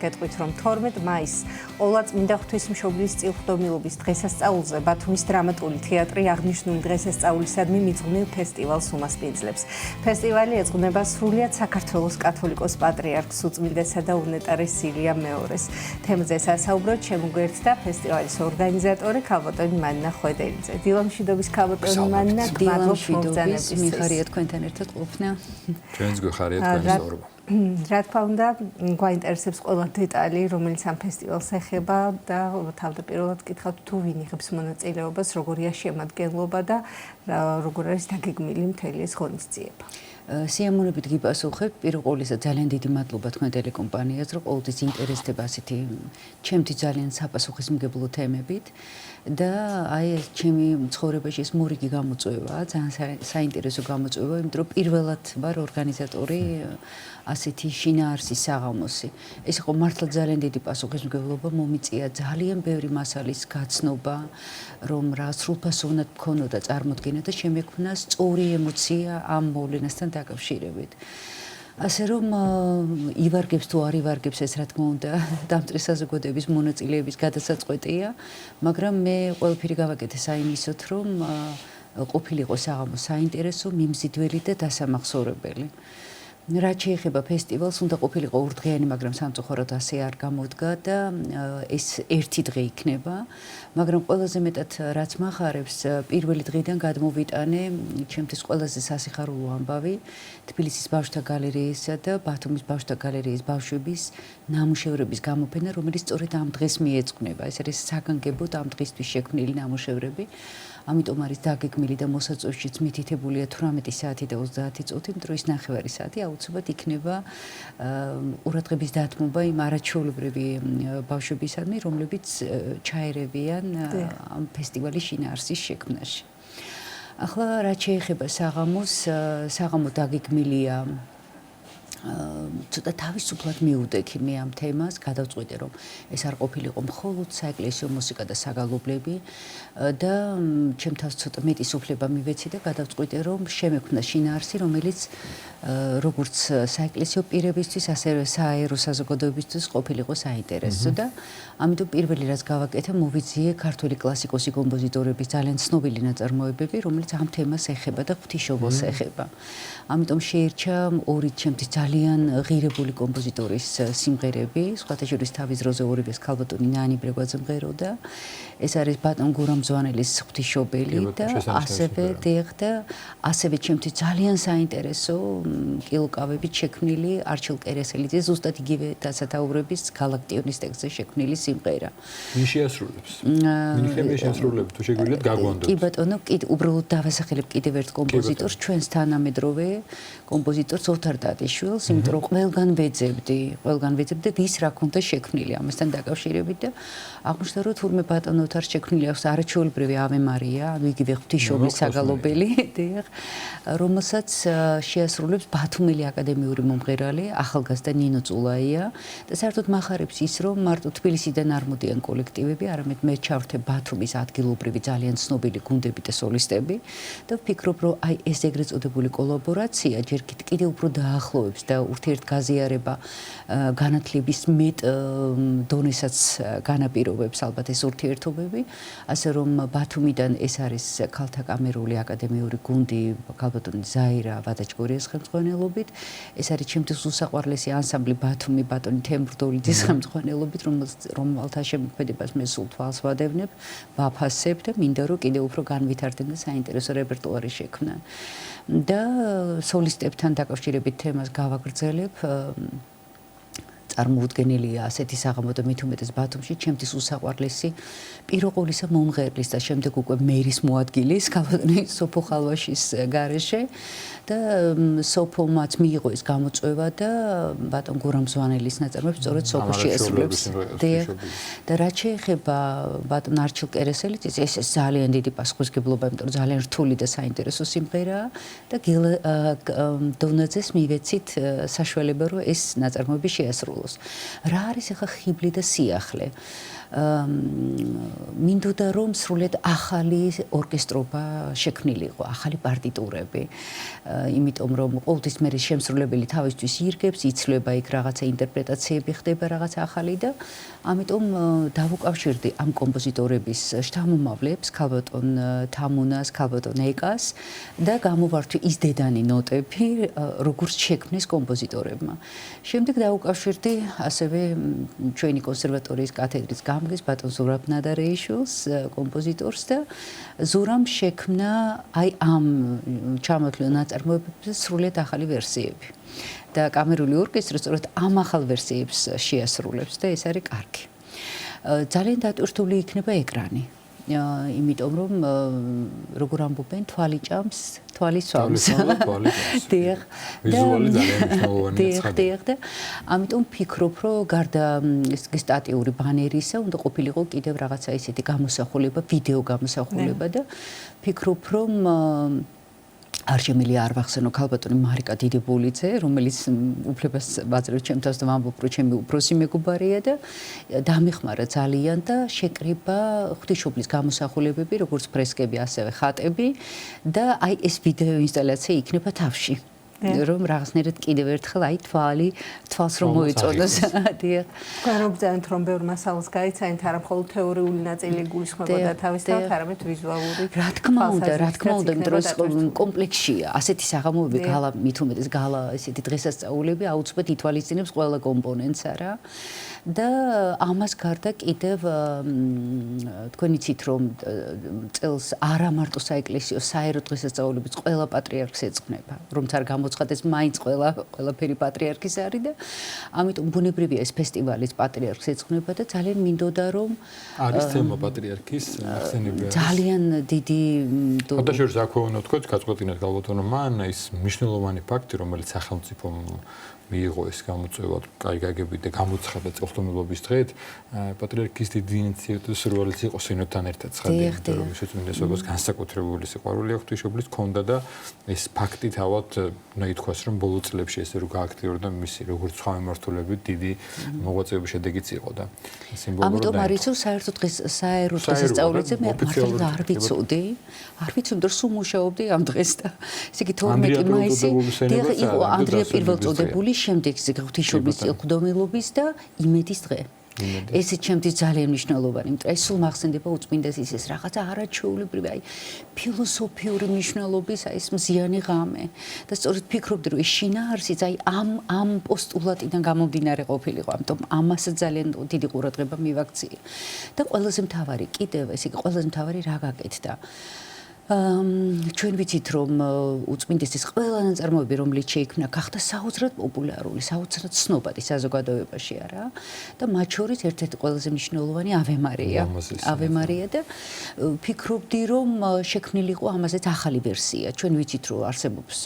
გეტყვით, რომ 12 მაისს ყოვლადწმინდა ღვთისმშობლის წილხდომილობის დღესასწაულზე ბათუმის დრამატული თეატრი აღნიშნული დღესასწაულისადმი მიძღვნილ ფესტივალს უმასპინძლებს. ფესტივალი ეძღვნება სრულიად საქართველოს კათოლიკოს პატრიარქს უწმიდესა და უნეტარეს ილია მეორეს. თემაზე სასაუბროდ შემოგვერთდა ფესტივალის ორგანიზატორი ქალბატონი მანინა ხვედელიძე. დილამშვიდობის ქალბატონი მანინა, მადლობთ მობრძანებისთვის. მიხარიათ თქვენთან ერთად ყოფნა. ჩვენს გვიხარიათ თქვენი სწორობა. რა თქმა უნდა, გვაინტერესებს ყველა დეტალი, რომელიც ამ ფესტივალს ეხება და თავდაპირველად გითხავთ თუ ვინ იღებს მონაწილეობას, როგორია შემადგენლობა და როგორ არის დაგეგმილი მთელი ეს ღონისძიება. სიამოვნებით გიპასუხებთ. პირველ ყოვლისა ძალიან დიდი მადლობა თქვენ ტელეკომპანიას, რომ ყოველთვის ინტერესდება ასეთი ჩემთვის ძალიან საპასუხისმგებლო თემებით და აი ეს ჩემი ცხოვრებაში ეს მორიგი გამოწვევა, ძალიან საინტერესო გამოწვევა, იმიტომ რომ პირველად ვარ ორგანიზატორი ასეთი შინაარსის საღამოსი. ეს იყო მართლა ძალიან დიდი პასუხისმგებლობა, მომიწია ძალიან ბევრი მასალის გაცნობა, რომ რა სრულფასოვნად მქონოდა წარმოდგენა და შემექმნა სწორი ემოცია ამ მოვლენასთან დაკავშირებით. ასე რომ ივარგებს თუ არ ივარგებს ეს რა თქმა უნდა დამწრის საზოგადოების მონაწილეების გადასაწყვეტია, მაგრამ მე ყველაფერი გავაკეთე საიმისოთ, რომ ყოფილიყო საღამო საინტერესო, მიმზიდველი და დასამახსოვრებელი. რაც შეეხება ფესტივალს, უნდა ყოფილიყო ურდღიანი, მაგრამ სამწუხაროდ ასე არ გამოდგა და ეს ერთი დღე იქნება, მაგრამ ყველაზე მეტად რაც მახარებს, პირველი დღიდან გადმოვიტანე ჩემთვის ყველაზე სასიხარულო ამბავი თბილისის ბავშვთა გალერეისა და ბათუმის ბავშვთა გალერეის ბავშვების ნამუშევრების გამოფენა, რომელიც სწორედ ამ დღეს მიეძღვნება. ეს არის საგანგებოდ ამ დღისთვის შექმნილი ნამუშევრები. ამიტომ არის დაგეგმილი და მოსაწვევშიც მითითებულია 18 საათი და 30 წუთი, იმიტომ რომ ის 9 საათი აუცილებლად იქნება ყურადღების დათმობა იმ არაჩვეულებრივი ბავშვებისადმი, რომლებიც ჩაერევიან ამ ფესტივალის შინაარსის შექმნაში. ახლა რაც შეეხება საღამოს, საღამო დაგეგმილია ცოტა თავისუფლად მივუდექი მე ამ თემას, გადავწყვიტე რომ ეს არ ყოფილიყო მხოლოდ საეკლესიო მუსიკა და საგალობლები და ჩემ თავს ცოტა მეტი სუფლება მივეცი და გადავწყვიტე რომ შემექმნა შინაარსი, რომელიც როგორც საეკლესიო პირებისთვის, ასევე საერო საზოგადოებისთვის ყოფილიყო საინტერესო და ამიტომ პირველი რაც გავაკეთე, მოვიძიე ქართული კლასიკოსი კომპოზიტორების ძალიან ცნობილი ნაწარმოებები, რომელიც ამ თემას ეხება და ღვთისმშობელს ეხება. ამიტომ შეირჩა ორი ჩემთვის ძალიან ღირებული კომპოზიტორის სიმღერები, სხვათა შორის თავის დროზე ორივეს ქალბატონი ნანი ბრეგვაძე მღეროდა. ეს არის ბატონ გურამ მძვანელის ღვთისმშობელი და ასევე ჩემთვის ძალიან საინტერესო კილოკავებით შექმნილი არჩილ კერესელიძის ზუსტად იგივე დასათაურების გალაქტიონის ტექსტზე შექმნილი სიმღერა. ვინ შეასრულებს? ვინ ხემია შეასრულებს? თუ შეგვიძლიათ გაგვანდოთ. კი ბატონო, უბრალოდ დავასახელებ კიდევ ერთ კომპოზიტორს, ჩვენს თანამედროვე კომპოზიტორს ოთარ ტატიშვილს, იმიტომ რომ ყველგან ვეძებდი ვის რა ქონდა შექმნილი ამასთან დაკავშირებით და აღმოჩნდა რომ თურმე ბატონ ოთარს შექმნილი აქვს არაჩვეულებრივი ავე მარია, ანუ იგივე ღვთისმშობლის საგალობელი, რომელსაც შეასრულებს ბათუმელი აკადემიური მომღერალი ახალგაზრდა ნინო წულაია და საერთოდ მახარებს ის რომ მარტო თბილისიდან არ მოდიან კოლექტივები, არამედ მე ჩავრთე ბათუმის ადგილობრივი ძალიან ცნობილი გუნდები და სოლისტები და ვფიქრობ რომ აი ეს ეგრეთ წოდებული კოლაბორაცია ჯერ კიდევ უფრო დაახლოებს და ურთიერთგაზიარება განათლების მეტ დონესაც განაპირობებს ალბათ ეს ურთიერთობები, ასე რომ ბათუმიდან ეს არის ქალთა კამერული აკადემიური გუნდი ქალბატონი ზაირა ვადაჭგორიას ხელმძღვანელობით, ეს არის ჩემთვის უსაყვარლესი ანსამბლი ბათუმი ბატონი თემბრდოლიძის ხელმძღვანელობით, რომელთა შემოქმედებას მე სულ თვალს ვადევნებ, ვაფასებ და მინდა რომ კიდევ უფრო განვითარდნენ და საინტერესო რეპერტუარი შექმნან. და სოლისტებთან დაკავშირებით თემას გავაგრძელებ. წარმოუდგენელია ასეთი საღამო და მით უმეტეს ბათუმში, ჩემთვის უსაყვარლესი პირველ ყოვლისა მომღერლის და შემდეგ უკვე მერის მოადგილის ქალბატონი სოფო ხალვაშის გარეშე და სოფომაც მიიღო ეს გამოწვევა და ბატონ გურამ მძვანელის ნაწარმოებს სწორედ სოფო შეასრულებს. და რაც შეეხება ბატონ არჩილ კერესელიძეს, ეს ძალიან დიდი პასუხისმგებლობა, იმიტომ რომ ძალიან რთული და საინტერესო სიმღერაა და გილა დონაძეს მივეცით საშუალება, რომ ეს ნაწარმოები შეასრულა. საქართველოს. რა არის ახლა ხიბლი და სიახლე? მინდოდა რომ სრულიად ახალი ორკესტრობა შექმნილიყო, ახალი პარტიტურები. იმიტომ რომ ყოველთვის მე შემსრულებელი თავისთვის ირგებს, იცლება იქ რაღაცა ინტერპრეტაციები ხდება რაღაც ახალი და ამიტომ დავუკავშირდი ამ კომპოზიტორების შთამომავლებს, ქალბატონ თამუნას, ქალბატონ ეკას და გამოვართვი ის დედანი ნოტები, როგორც შექმნეს კომპოზიტორებმა. შემდეგ დავუკავშირდი ასევე ჩვენი კონსერვატორიის კათედრის გამგეს ბატონ ზურაბ ნადარეიშვილს, კომპოზიტორს და ზურამ შექმნა აი ამ ჩამოთვლილ ნაწარმოებებზე სრულიად ახალი ვერსიები. და კამერული ორკესტრი სწორედ ამ ახალ ვერსიებს შეასრულებს და ეს არის კარგი. ძალიან დატვირთული იქნება ეკრანი. იმიტომ რომ როგორ ამბობენ თვალი ჭამს, თვალი სვამს. დიახ. ვიზუალი ძალიან მნიშვნელოვანია. დიახ და ამიტომ ფიქრობ რომ გარდა ეს სტატიური ბანერისა უნდა ყოფილიყო კიდევ რაღაცა ისეთი გამოსახულება, ვიდეო გამოსახულება და ფიქრობ რომ არ შემიძლია არ ვახსენო ქალბატონი მარიკა დიდებულიძე, რომელიც უფლებას ვაძლევს ჩემთავს და ვამბობ, რომ ჩემი უფროსი მეგობარია და დამეხმარა ძალიან და შეკრიბა ღვთისმშობლის გამოსახულებები, როგორც ფრესკები, ასევე ხატები და აი ეს ვიდეო ინსტალაცია იქნება თავში. რომ რაღაცნაირად კიდევ ერთხელ აი თვალს რომ მოეწონოს. დიახ. განვაგრძალებთ რომ ბევრ მასალას გაიცანით, არა მხოლოდ თეორიული ნაწილი გულისხმობოდა თავისთავად, არამედ ვიზუალური. რა თქმა უნდა, იმიტომ კომპლექსია. ასეთი საღამოები გალა მით უმეტეს გალა ესეთი დღესასწაულები აუცილებლად ითვალისწინებს ყველა კომპონენტს, არა? და ამას გარდა კიდევ თქვენ იცით რომ წელს არა მარტო საეკლესიო საერო დღესასწაულებიც ყველა პატრიარქს ეძღვნება, რომც არ გამოცხადეს მაინც ყველაფერი პატრიარქის არის და ამიტომ ბუნებრივია ეს ფესტივალიც პატრიარქს ეძღვნება და ძალიან მინდოდა რომ არის თემა პატრიარქის ახსენებია. ძალიან დიდი ფოტოშურს აქვეყნო თქვენ გაწყვეტინეთ გალბატონო მან ის მნიშვნელოვანი ფაქტი რომელიც სახელმწიფომ მიიღო ეს გამოწვევა, კაი გაგებით და გამოცხადა წელთაღრიცხვების დღეთ, პატრიარქის დიდი ინიციატივის სურვილიც იყო სინოდთან ერთად ცხადია, რომ შეწმინდესობას განსაკუთრებული სიყვარული აქვს ღვთისმშობლის ქონდა და ეს ფაქტი თავად უნდა ითქვას, რომ ბოლო წლებში ესე რომ გააქტიურდა მისი როგორც სხვა მიმართულებით დიდი მოღვაწეობის შედეგიც იყო და სიმბოლური. ამიტომ არის რომ საერთოდ საერო დღესასწაულებზე მე მართლა არ ვიცოდი, რომ სულ მუშაობდი ამ დღეს და ესე იგი 12 მაისი იყო ანდრია პირველწოდებული შემდეგ ღვთისმშობლის წილყდომილობის და იმედის დღე. ესეც ჩემთვის ძალიან მნიშვნელოვანი, იმიტომ რომ სულ მახსენდება უწმინდესის ეს რაღაცა არაჩვეულებრივი, აი ფილოსოფიური მნიშვნელობის აი ეს მზიანი ღამე. და სწორედ ფიქრობდი, რომ ეს შინაარსიც აი ამ პოსტულატიდან გამომდინარე ყოფილიყო, ამიტომ ამას ძალიან დიდი ყურადღება მივაქცია. და ყველაზე მთავარი კიდევ, ესე იგი ყველაზე მთავარი რა გაკეთდა. ჩვენ ვიცით რომ უწმინდესის ყველა ნაწარმოები რომელიც შეიქმნა გახდა საოცრად პოპულარული, საოცრად ცნობადი საზოგადოებაში არა და მათ შორის ერთ-ერთი ყველაზე მნიშვნელოვანი ave maria და ფიქრობდი რომ შექმნილიყო ამაზეც ახალი ვერსია. ჩვენ ვიცით რომ არსებობს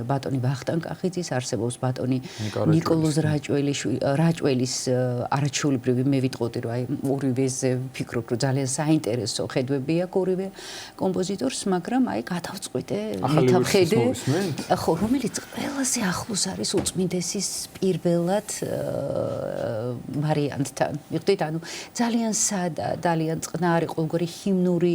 ბატონი ვახტანგ კახიძის, არსებობს ბატონი ნიკოლოზ რაჭველის არაჩვეულებრივი მე ვიტყოდი რომ აი ორივეზე ფიქრობ რომ ძალიან საინტერესო ხედვები აქვს ორივე კომპოზიტორს, მაგრამ აი გადავწყვიტე მეთამხედე, ხო, რომელიც ყველაზე ახლოს არის უწმინდესის პირველად ვარიანტთან. მივხვდით, ანუ ძალიან სადა, ძალიან წყნარი, ყოველგვარი ჰიმნური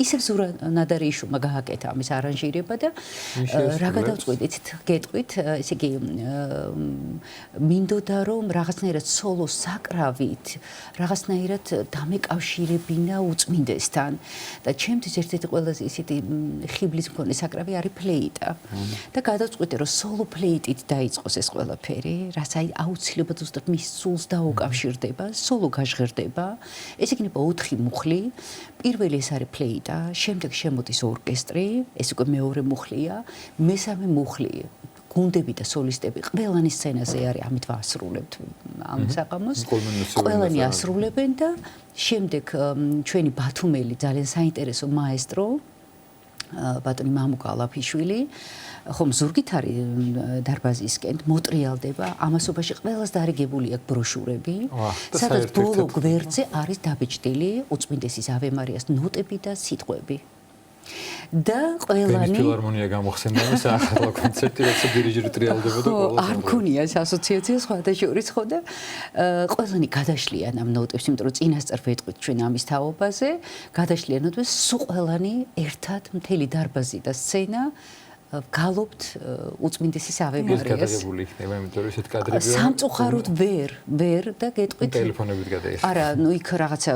ისევ ზურაბ ნადარეიშვილმა გააკეთა ამის არანჟირება და რა გადავწყვიტეთ, გეტყვით, ესე იგი მინდოდა რომ რაღაცნაირად სოლო საკრავით, რაღაცნაირად დამეკავშირებინა უწმინდესთან. და ჩემთვის ერთ-ერთი ყველაზე ისეთი ხიბლის მქონე საკრავი არის ფლეიტა. და გადავწყვიტე რომ სოლო ფლეიტით დაიწყოს ეს ყველაფერი, რაც აი აუცილებლად ზუსტად მის სულს დაუკავშირდება, სოლო გაჟღერდება. ეს იქნება 4 მუხლი. პირველი ეს არის ფლეიტა, შემდეგ შემოდის ორკესტრი, ეს უკვე მეორე მუხლია, მესამე მუხლი გუნდები და სოლისტები ყველანი სცენაზე არის, ამით ვასრულებთ ამ საღამოს. ყველანი ასრულებენ და შემდეგ ჩვენი ბათუმელი ძალიან საინტერესო მაესტრო ბატონი მამუკა ალაფიშვილი ხომ ზურგით არის დარბაზისკენ მოტრიალდება, ამასობაში ყველას დარიგებული აქვს ბროშურები, სადაც ბოლო გვერდზე არის დაბეჭდილი უწმინდესის ave marias ნოტები და სიტყვები. და ყველანი ფილარმონია გამოხსენდა და საახალო კონცერტი რაცა დირიჟორი ტრიალდებოდა ყველა. არ მქონია ეს ასოციაცია სხვათა შორის ხო და ყველანი გადაშლიან ამ ნოტებს, იმიტომ რომ წინასწარ ვეტყვით ჩვენ ამის თაობაზე, გადაშლიან ნოტებს, სულ ყველანი ერთად მთელი დარბაზი და სცენა გალობთ უწმინდესის ave Marias. გადაღებული იქნება, იმიტომ რომ ესეთ კადრებია. სამწუხაროდ ვერ და გეტყვით ტელეფონებით გადაიხდა. არა, ნუ იქ რაღაცა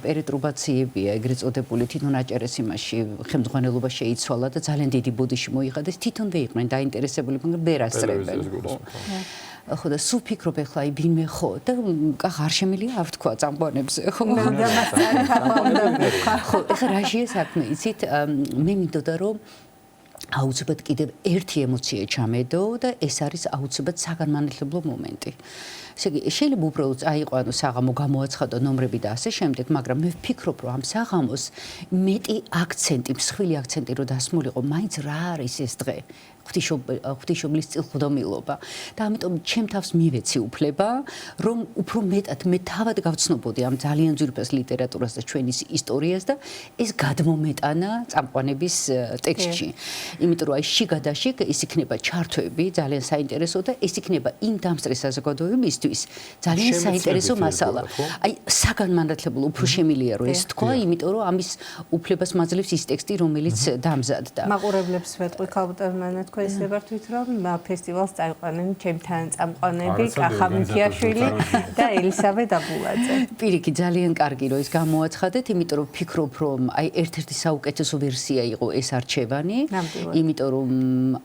პერიტრუბაციებია, ეგრეთ წოდებული თვითონ აჭერეს იმაში, ხელმძღვანელობა შეიცვალა და ძალიან დიდი ბოდიში მოიღადეს, თვითონვე იყვნენ დაინტერესებული, მაგრამ ვერ ასწრებენ. ხო და სულ ფიქრობ ახლა აი ვინმე ხო და არ შემიძლია არ ვთქვა წამყვანებზე ხო ხო ახლა რაშია საქმე იცით მე მინდოდა რომ აუცილებლად კიდევ ერთი ემოცია ჩამედო და ეს არის აუცილებლად საგანმანათლებლო მომენტი. ესე იგი შეიძლება უბრალოდ აიყვანო საღამო გამოაცხადო ნომრები და ასე შემდეგ, მაგრამ მე ვფიქრობ რომ ამ საღამოს მეტი აქცენტი, მსხვილი აქცენტი რო დასმულიყო, მაინც რა არის ეს დღე? ღვთისმშობლის წილხვდომილობა და ამიტომ ჩემ თავს მივეცი უფლება რომ უფრო მეტად მე თავად გავცნობოდი ამ ძალიან ძვირფას ლიტერატურას და ჩვენის ისტორიას და ეს გადმომეტანა წამყვანების ტექსტში. იმიტომ რომ აი შიგადაშიგ ის იქნება ჩართვები ძალიან საინტერესო და ეს იქნება იმ დამსწრე საზოგადოებისთვის ძალიან საინტერესო მასალა. აი საგანმანათლებლო უფრო შემილია რომ ეს თქვა, იმიტომ რომ ამის უფლებას მაძლევს ის ტექსტი რომელიც დამზადდა. მაყურებლებს ვეტყვი ქალბატონმა ეს ვერთვით რომ ფესტივალს წაიყვანენ ჩემთან წამყვანები კახა მიქიაშვილი და ელისაბედ აბულაძე. პირიქით ძალიან კარგი რომ ის გამოაცხადეთ, იმიტომ რომ ფიქრობ რომ აი ერთ-ერთი საუკეთესო ვერსია იყო ეს არჩევანი, იმიტომ რომ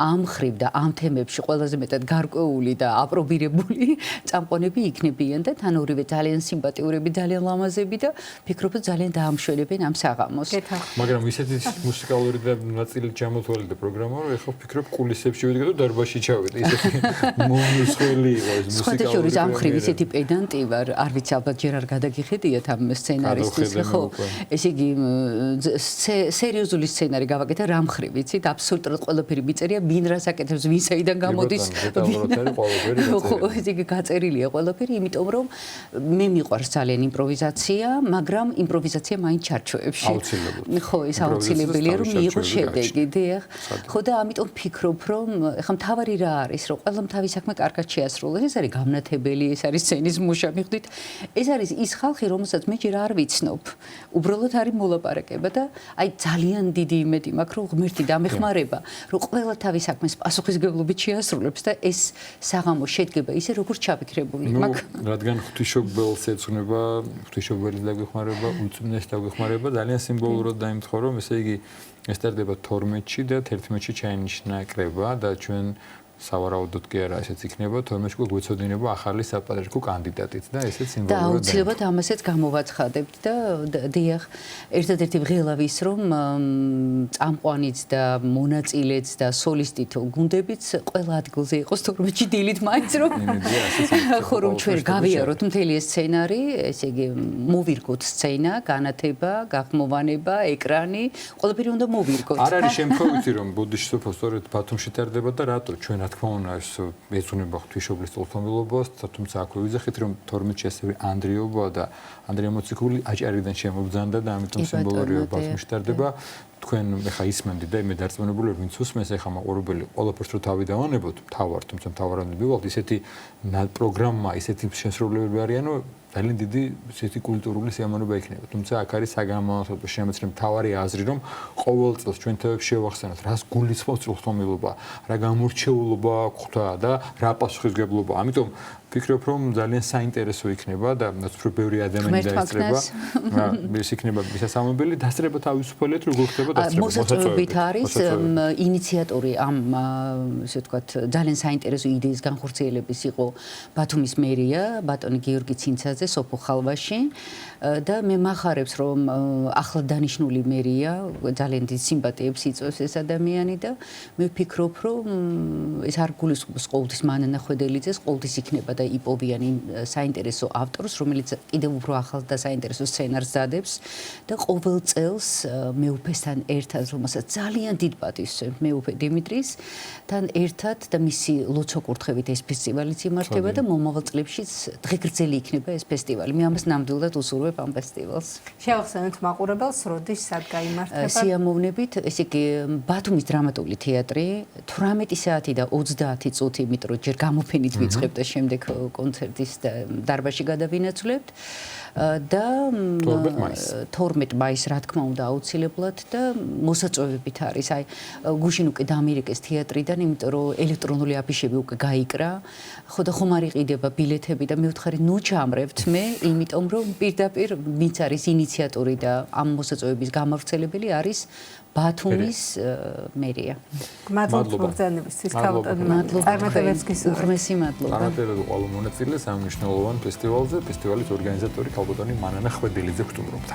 ამ ხრივ და ამ თემებში ყველაზე მეტად გარკვეული და აპრობირებული წამყვანები იქნებიან და თან ორივე ძალიან სიმპათიურები, ძალიან ლამაზები და ფიქრობ რომ ძალიან დაამშვენებენ ამ საღამოს. მაგრამ ისეთი მუსიკალური და ნაწილი ჩამოთვალე და პროგრამა რომ ეხლა ვფიქრობ კულისებში ვიდგა და დარბაზში ჩავედი. ისეთი მომსვლელი იყო ეს მუსიკალური. სხვათა შორის ამ ხრივ ისეთი პედანტი ვარ, არ ვიცი ალბათ ჯერ არ გადაგიხედიათ ამ სცენარისტის ხო. ესე იგი სერიოზული სცენარი გავაკეთე რამ ხრივ, იცით, აბსოლუტურად ყველაფერი მიწერია, ვინ რას აკეთებს, ვინ საიდან გამოდის. ხო, ესე იგი გაწერილია ყველაფერი, იმიტომ რომ მე მიყვარს ძალიან იმპროვიზაცია, მაგრამ იმპროვიზაცია მაინც ჩარჩოებში. ხო, ეს აუცილებელია რომ მიიღოს შედეგი, დიახ. ხო და ამიტომ ვფიქრობ რომ ეხლა მთავარი რა არის, რომ ყველამ თავის საქმე კარგად შეასრულოს. ეს არის გამნათებელი, ეს არის სცენის მუშა, მიხვდით? ეს არის ის ხალხი, რომელსაც მე ჯერ არ ვიცნობ. უბრალოდ არის მოლაპარაკება და აი ძალიან დიდი იმედი მაქვს, რომ ღმერთი დამეხმარება, რომ ყველა თავის საქმეს პასუხისმგებლობით შეასრულებს და ეს საღამო შედგება ისე, როგორც ჩაფიქრებული მაქვს. რადგან ღვთისმშობელს ეძღვნება, ღვთისმშობელის დაგვეხმარება, უწმინდეს დაგვეხმარება, ძალიან სიმბოლურად დაიმთხო, რომ ესე იგი ეს ტარდება 12-ში და 11-ში ჩაინიშნა კრება და ჩვენ სავარაუდოდ კი არა ესეც იქნება 12-ში გვეცოდინება ახალი საპატრიარქო კანდიდატით და ესეც სიმბოლურად და აუცილებლად ამასაც გამოვაცხადებთ და დიახ ერთადერთი ღელავის რომ წამყვანიც და მონაწილეც და სოლისტით გუნდებიც ყველა ადგილზე იყოს 12-ში დილით მაინც რომ ხო რომ ჩვენ გავიაროთ მთელი ეს სცენარი ესე იგი მოვირგოთ სცენა განათება გაღმოვანება ეკრანი ყველაფერი უნდა მოვირგოთ არ არის შემთხვევითი რომ ბუდიშ სოფო სწორედ ბათუმში ტარდება და რატო ჩვენ თქმა უნდა ეს ეცუნება ღვთისმშობლის წელთმილობას, თუმცა აქვე ვიზახით რომ 12-ში ასევე ანდრიობა და ანდრია მოციქული აჭარიდან შემობძანდა და ამიტომ სიმბოლურია ბათუმში ტარდება. თქვენ ეხა ისმენდით და მე დარწმუნებული ვარ ვინც უსმენს ეხა მაყურებელი ყველაფერს რო თავი დავანებოთ, თავარ, თუმცა თავარანები ვიყავთ ისეთი პროგრამა, ისეთი შესრულებები არიანო ძალიან დიდი ისეთი კულტურული სიამოვნება იქნება. თუმცა აქ არის საგანმანათლებლო შემეცნე მთავარი აზრი რომ ყოველ წელს ჩვენ თემებს შევახსენოთ, რას გულისხმობს წილხდომილობა, რა გამორჩეულობა გვხვდა და რა პასუხისმგებლობა. ამიტომ ვფიქრობ რომ ძალიან საინტერესო იქნება და უფრო ბევრი ადამიანი დაესწრება. ეს იქნება მისასალმებელი, დასწრება თავისუფალად როგორ ხდება დასწრება. მოსაწვევით არის ინიციატორი ამ ესე ვთქვათ ძალიან საინტერესო იდეის განხორციელების იყო ბათუმის მერია, ბატონი გიორგი ცინცაძე სოფო ხალვაში და მე მახარებს რომ ახლად დანიშნული მერია ძალიან დიდ სიმპათიებს იწვევს ეს ადამიანი და მე ვფიქრობ რომ ეს არ გულისხმობს ყოველთვის მანანა ხვედელიძეს, ყოველთვის იქნება და და იპოვიან იმ საინტერესო ავტორს, რომელიც კიდევ უფრო ახალ და საინტერესო სცენარს დადებს და ყოველ წელს მეუფესთან ერთად, რომელსაც ძალიან დიდ პატივს ვსვენთ მეუფე დიმიტრის, თან ერთად და მისი ლოცვა-კურთხევით ეს ფესტივალიც იმართება და მომავალ წლებშიც დღეგრძელი იქნება ეს ფესტივალი. მე ამას ნამდვილად უსურვებ ამ ფესტივალს. შევახსენოთ მაყურებელს, როდის სად გაიმართება? სიამოვნებით, ესე იგი ბათუმის დრამატული თეატრი 18 საათი და 30 წუთი, იმიტომ რომ ჯერ გამოფენით ვიწყებთ და შემდეგ კონცერტის დარბაზში გადავინაცვლებთ და 12 მაისს რა თქმა უნდა აუცილებლად და მოსაწვევებით არის. აი გუშინ უკვე დამირეკეს თეატრიდან, იმიტომ რომ ელექტრონული აფიშები უკვე გაიკრა. ხო და ხომ არ იყიდება ბილეთები და მივთხარი ნუ ჩამრევთ მე, იმიტომ რომ პირდაპირ ვინც არის ინიციატორი და ამ მოსაწვევების გამავრცელებელი არის ბათუმის მერია. მადლობა ბრძანებისთვის ქალბატონო. წარმატებებს გისურვებთ. უღრმესი მადლობა. წარმატებები ყველა მონაწილეს ამ მნიშვნელოვან ფესტივალზე. ფესტივალის ორგანიზატორი ქალბატონი მანანა ხვედილიძე გსტუმრობდა.